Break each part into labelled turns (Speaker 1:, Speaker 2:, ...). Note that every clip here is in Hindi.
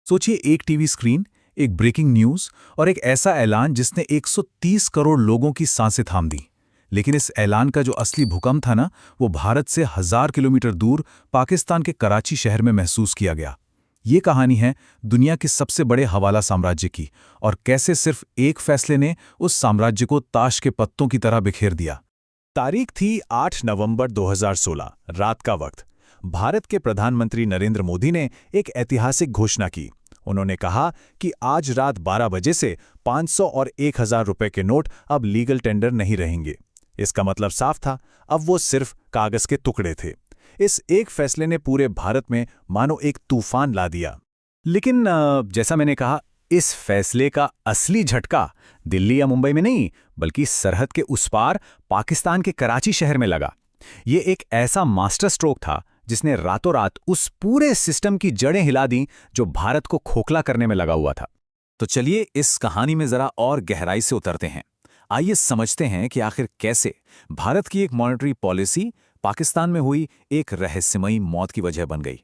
Speaker 1: सोचिए, एक टीवी स्क्रीन, एक ब्रेकिंग न्यूज और एक ऐसा ऐलान जिसने 130 करोड़ लोगों की सांसें थाम दी। लेकिन इस ऐलान का जो असली भूकंप था ना, वो भारत से 1000 किलोमीटर दूर पाकिस्तान के कराची शहर में महसूस किया गया। ये कहानी है दुनिया के सबसे बड़े हवाला साम्राज्य की, और कैसे सिर्फ एक फैसले ने उस साम्राज्य को ताश के पत्तों की तरह बिखेर दिया।
Speaker 2: तारीख थी 8 नवंबर 2016, रात का वक्त। भारत के प्रधानमंत्री नरेंद्र मोदी ने एक ऐतिहासिक घोषणा की। उन्होंने कहा कि आज रात 12 बजे से 500 और 1000 रुपए के नोट अब लीगल टेंडर नहीं रहेंगे। इसका मतलब साफ था, अब वो सिर्फ कागज के टुकड़े थे। इस एक फैसले ने पूरे भारत में मानो एक तूफान ला दिया।
Speaker 1: लेकिन जैसा मैंने कहा, इस फैसले का असली झटका दिल्ली या मुंबई में नहीं, बल्कि सरहद के उस पार पाकिस्तान के कराची शहर में लगा। ये एक ऐसा मास्टर स्ट्रोक था जिसने रातों रात उस पूरे सिस्टम की जड़ें हिला दी जो भारत को खोखला करने में लगा हुआ था। तो चलिए इस कहानी में जरा और गहराई से उतरते हैं। आइए समझते हैं कि आखिर कैसे भारत की एक मॉनेटरी पॉलिसी पाकिस्तान में हुई एक रहस्यमयी मौत की वजह बन गई,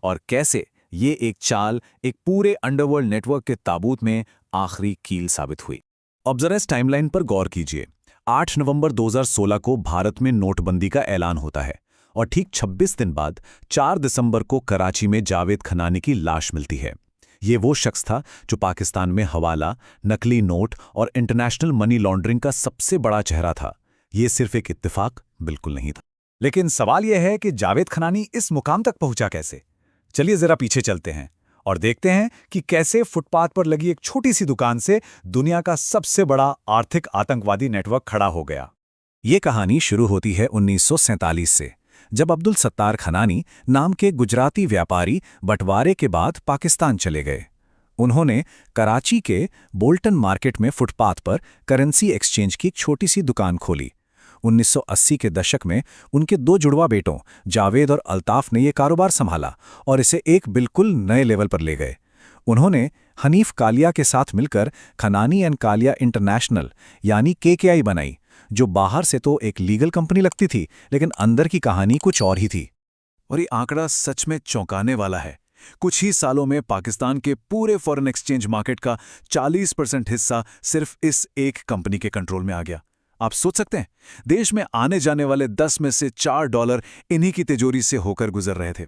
Speaker 1: और कैसे ये एक चाल एक पूरे अंडरवर्ल्ड नेटवर्क के ताबूत में आखिरी कील साबित हुई। अब जरा इस टाइमलाइन पर गौर कीजिए। 8 नवंबर 2016 को भारत में नोटबंदी का ऐलान होता है, और ठीक 26 दिन बाद 4 दिसंबर को कराची में जावेद खनानी की लाश मिलती है। ये वो शख्स था जो पाकिस्तान में हवाला, नकली नोट और इंटरनेशनल मनी लॉन्ड्रिंग का सबसे बड़ा चेहरा था। ये सिर्फ एक इत्तेफाक बिल्कुल नहीं था। लेकिन सवाल यह है कि जावेद खनानी इस मुकाम तक पहुंचा कैसे? चलिए जरा पीछे चलते हैं और देखते हैं कि कैसे फुटपाथ पर लगी एक छोटी सी दुकान से दुनिया का सबसे बड़ा आर्थिक आतंकवादी नेटवर्क खड़ा हो गया। ये कहानी शुरू होती है 1947 से, जब अब्दुल सत्तार खनानी नाम के गुजराती व्यापारी बंटवारे के बाद पाकिस्तान चले गए। उन्होंने कराची के बोल्टन मार्केट में फुटपाथ पर करेंसी एक्सचेंज की एक छोटी सी दुकान खोली। 1980 के दशक में उनके 2 जुड़वा बेटों जावेद और अल्ताफ ने यह कारोबार संभाला और इसे एक बिल्कुल नए लेवल पर ले गए। उन्होंने हनीफ कालिया के साथ मिलकर खनानी एंड कालिया इंटरनेशनल यानी केकेआई बनाई, जो बाहर से तो एक लीगल कंपनी लगती थी, लेकिन अंदर की कहानी कुछ और ही थी। और ये आंकड़ा सच में चौंकाने वाला है। कुछ ही सालों में पाकिस्तान के पूरे फॉरेन एक्सचेंज मार्केट का 40% हिस्सा सिर्फ इस एक कंपनी के कंट्रोल में आ गया। आप सोच सकते हैं, देश में आने जाने वाले 10 में से $4 इन्हीं की तिजोरी से होकर गुजर रहे थे।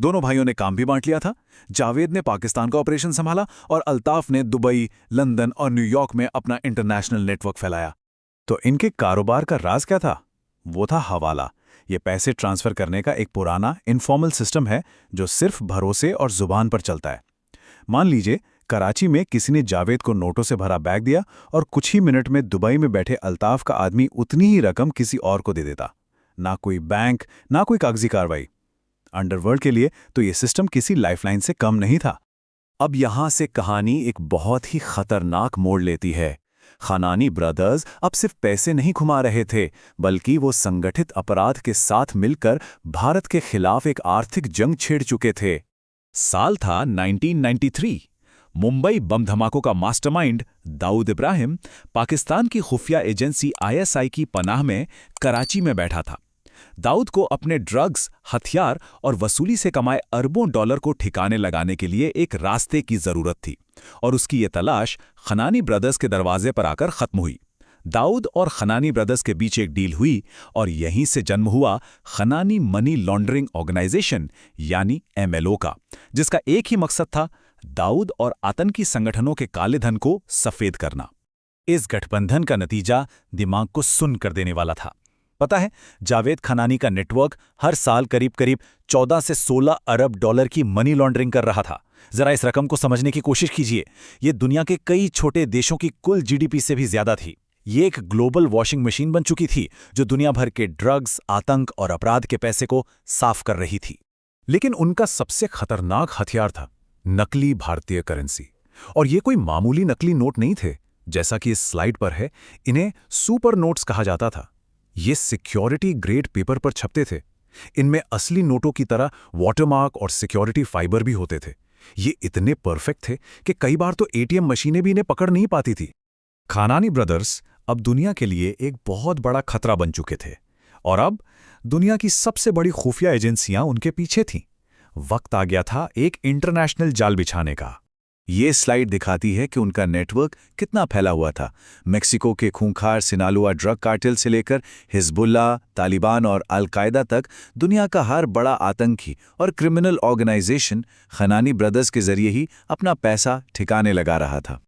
Speaker 1: दोनों भाइयों ने काम भी बांट लिया था। जावेद ने पाकिस्तान का ऑपरेशन संभाला और अल्ताफ ने दुबई, लंदन और न्यूयॉर्क में अपना इंटरनेशनल नेटवर्क फैलाया। तो इनके कारोबार का राज क्या था? वो था हवाला। ये पैसे ट्रांसफर करने का एक पुराना इनफॉर्मल सिस्टम है जो सिर्फ भरोसे और जुबान पर चलता है। मान लीजिए कराची में किसी ने जावेद को नोटों से भरा बैग दिया और कुछ ही मिनट में दुबई में बैठे अल्ताफ का आदमी उतनी ही रकम किसी और को दे देता। ना कोई बैंक, ना कोई कागजी कार्रवाई। अंडरवर्ल्ड के लिए तो ये सिस्टम किसी लाइफलाइन से कम नहीं था। अब यहां से कहानी एक बहुत ही खतरनाक मोड़ लेती है। खनानी ब्रदर्स अब सिर्फ पैसे नहीं घुमा रहे थे, बल्कि वो संगठित अपराध के साथ मिलकर भारत के खिलाफ एक आर्थिक जंग छेड़ चुके थे। साल था 1993। मुंबई बम धमाकों का मास्टरमाइंड दाऊद इब्राहिम पाकिस्तान की खुफिया एजेंसी आईएसआई की पनाह में कराची में बैठा था। दाऊद को अपने ड्रग्स, हथियार और वसूली से कमाए अरबों डॉलर को ठिकाने लगाने के लिए एक रास्ते की जरूरत थी, और उसकी ये तलाश खनानी ब्रदर्स के दरवाजे पर आकर खत्म हुई। दाऊद और खनानी ब्रदर्स के बीच एक डील हुई, और यहीं से जन्म हुआ खनानी मनी लॉन्ड्रिंग ऑर्गेनाइजेशन यानी एमएलओ का, जिसका एक ही मकसद था, दाऊद और आतंकी संगठनों के काले धन को सफेद करना। इस गठबंधन का नतीजा दिमाग को सुन्न कर देने वाला था। पता है, जावेद खनानी का नेटवर्क हर साल करीब करीब 14 से 16 अरब डॉलर की मनी लॉन्ड्रिंग कर रहा था। जरा इस रकम को समझने की कोशिश कीजिए। ये दुनिया के कई छोटे देशों की कुल जीडीपी से भी ज्यादा थी। ये एक ग्लोबल वॉशिंग मशीन बन चुकी थी जो दुनिया भर के ड्रग्स, आतंक और अपराध के पैसे को साफ कर रही थी। लेकिन उनका सबसे खतरनाक हथियार था नकली भारतीय करेंसी। और ये कोई मामूली नकली नोट नहीं थे। जैसा कि इस स्लाइड पर है, इन्हें सुपर नोट्स कहा जाता था। ये सिक्योरिटी ग्रेड पेपर पर छपते थे। इनमें असली नोटों की तरह वाटरमार्क और सिक्योरिटी फाइबर भी होते थे। ये इतने परफेक्ट थे कि कई बार तो एटीएम मशीनें भी इन्हें पकड़ नहीं पाती थी। खनानी ब्रदर्स अब दुनिया के लिए एक बहुत बड़ा खतरा बन चुके थे, और अब दुनिया की सबसे बड़ी खुफिया एजेंसियां उनके पीछे थीं। वक्त आ गया था एक इंटरनेशनल जाल बिछाने का।
Speaker 2: ये स्लाइड दिखाती है कि उनका नेटवर्क कितना फैला हुआ था। मेक्सिको के खूंखार सिनालुआ ड्रग कार्टेल से लेकर हिजबुल्ला, तालिबान और अल-कायदा तक दुनिया का हर बड़ा आतंकी और क्रिमिनल ऑर्गेनाइजेशन खनानी ब्रदर्स के जरिए ही अपना पैसा ठिकाने लगा रहा था।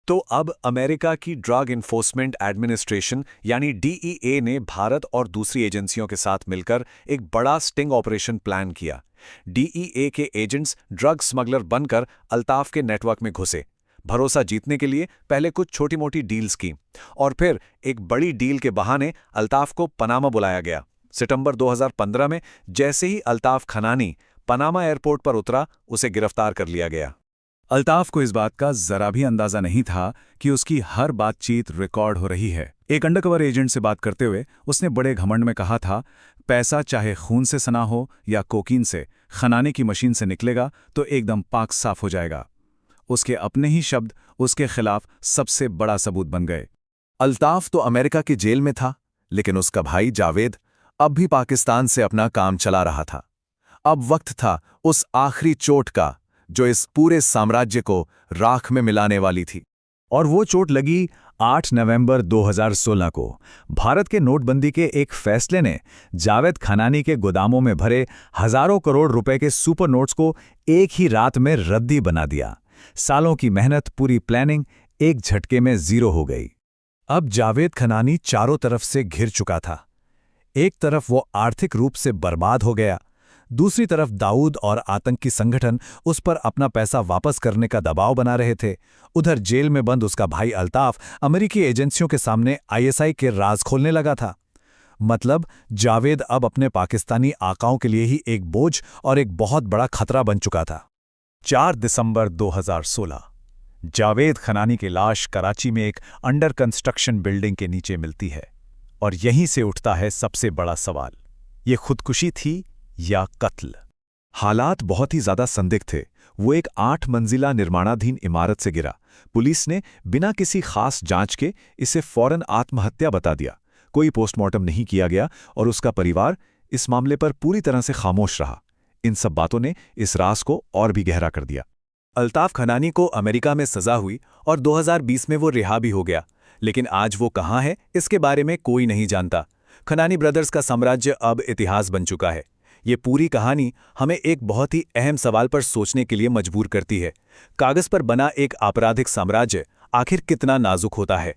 Speaker 1: तो अब अमेरिका की ड्रग इन्फोर्समेंट एडमिनिस्ट्रेशन यानी डीईए ने भारत और दूसरी एजेंसियों के साथ मिलकर एक बड़ा स्टिंग ऑपरेशन प्लान किया। डीईए के एजेंट्स ड्रग स्मगलर बनकर अल्ताफ के नेटवर्क में घुसे। भरोसा जीतने के लिए पहले कुछ छोटी-मोटी डील्स की और फिर एक बड़ी डील के बहाने अल्ताफ को पनामा बुलाया गया। सितंबर 2015 में जैसे ही अल्ताफ खनानी पनामा एयरपोर्ट पर उतरा, उसे गिरफ्तार कर लिया गया।
Speaker 2: अल्ताफ को इस बात का जरा भी अंदाजा नहीं था कि उसकी हर बातचीत रिकॉर्ड हो रही है। एक अंडरकवर एजेंट से बात करते हुए उसने बड़े घमंड में कहा था, पैसा चाहे खून से सना हो या कोकीन से, खनाने की मशीन से निकलेगा तो एकदम पाक साफ हो जाएगा। उसके अपने ही शब्द उसके खिलाफ सबसे बड़ा सबूत बन गए। अल्ताफ तो अमेरिका की जेल में था, लेकिन उसका भाई जावेद अब भी पाकिस्तान से अपना काम चला रहा था। अब वक्त था उस आखिरी चोट का जो इस पूरे साम्राज्य को राख में मिलाने वाली थी। और वो चोट लगी 8 नवंबर 2016 को। भारत के नोटबंदी के एक फैसले ने जावेद खनानी के गोदामों में भरे हजारों करोड़ रुपए के सुपर नोट्स को एक ही रात में रद्दी बना दिया। सालों की मेहनत, पूरी प्लानिंग एक झटके में जीरो हो गई। अब जावेद खनानी चारों तरफ से घिर चुका था। एक तरफ वो आर्थिक रूप से बर्बाद हो गया, दूसरी तरफ दाऊद और आतंकी संगठन उस पर अपना पैसा वापस करने का दबाव बना रहे थे। उधर जेल में बंद उसका भाई अल्ताफ अमेरिकी एजेंसियों के सामने आईएसआई के राज खोलने लगा था। मतलब जावेद अब अपने पाकिस्तानी आकाओं के लिए ही एक बोझ और एक बहुत बड़ा खतरा बन चुका था। 4 दिसंबर 2016 जावेद खनानी की लाश कराची में एक अंडर कंस्ट्रक्शन बिल्डिंग के नीचे मिलती है। और यहीं से उठता है सबसे बड़ा सवाल, ये खुदकुशी थी या कत्ल? हालात बहुत ही ज्यादा संदिग्ध थे। वो एक 8 मंजिला निर्माणाधीन इमारत से गिरा। पुलिस ने बिना किसी खास जांच के इसे फौरन आत्महत्या बता दिया। कोई पोस्टमार्टम नहीं किया गया और उसका परिवार इस मामले पर पूरी तरह से खामोश रहा। इन सब बातों ने इस राज को और भी गहरा कर दिया। अल्ताफ खनानी को अमेरिका में सजा हुई और 2020 में वो रिहा भी हो गया, लेकिन आज वो कहाँ है, इसके बारे में कोई नहीं जानता। खनानी ब्रदर्स का साम्राज्य अब इतिहास बन चुका है। ये पूरी कहानी हमें एक बहुत ही अहम सवाल पर सोचने के लिए मजबूर करती है। कागज पर बना एक आपराधिक साम्राज्य आखिर कितना नाजुक होता है